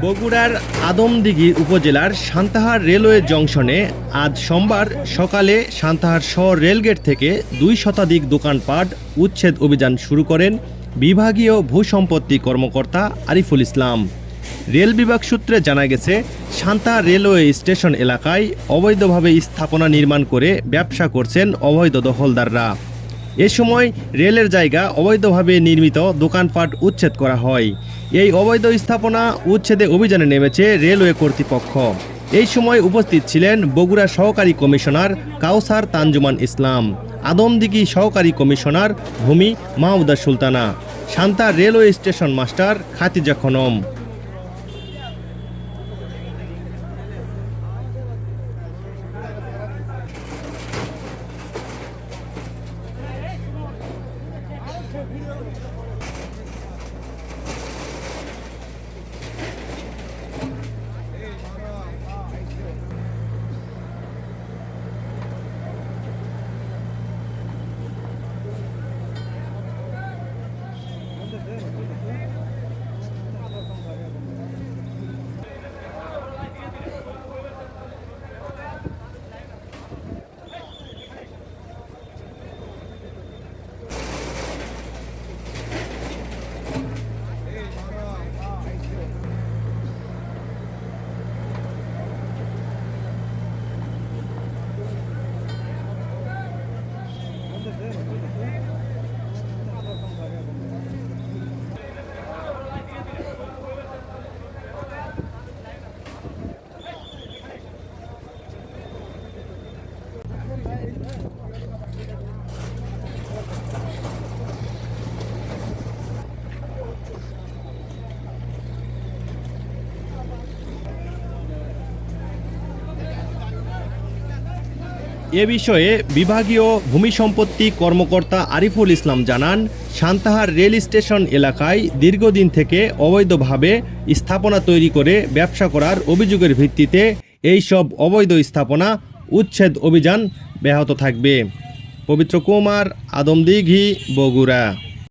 বগুড়ার আদমদীঘি উপজেলার সান্তাহার রেলওয়ে জংশনে আজ সোমবার সকালে সান্তাহার শহর রেলগেট থেকে ২ শতাধিক দোকানপাট উচ্ছেদ অভিযান শুরু করেন বিভাগীয় ভূসম্পত্তি কর্মকর্তা আরিফুল ইসলাম। রেল বিভাগ সূত্রে জানা গেছে, সান্তাহার রেলওয়ে স্টেশন এলাকায় অবৈধভাবে স্থাপনা নির্মাণ করে ব্যবসা করছেন অবৈধ দখলদাররা। এ সময় রেলের জায়গা অবৈধভাবে নির্মিত দোকানপাট উচ্ছেদ করা হয়। এই অবৈধ স্থাপনা উচ্ছেদে অভিযানে নেমেছে রেলওয়ে কর্তৃপক্ষ। এই সময় উপস্থিত ছিলেন বগুড়া সহকারী কমিশনার কাউসার তানজুমান ইসলাম, আদমদীঘি সহকারী কমিশনার ভূমি Mahmuda Sultana, Santahar railway station master Khatija Khanam. এ বিষয়ে বিভাগীয় ভূমি সম্পত্তি কর্মকর্তা আরিফুল ইসলাম জানান, সান্তাহার রেল স্টেশন এলাকায় দীর্ঘদিন থেকে অবৈধভাবে স্থাপনা তৈরি করে ব্যবসা করার অভিযোগের ভিত্তিতে এই সব অবৈধ স্থাপনা উচ্ছেদ অভিযান ব্যাহত থাকবে। পবিত্র কুমার, আদমদীঘি, বগুড়া।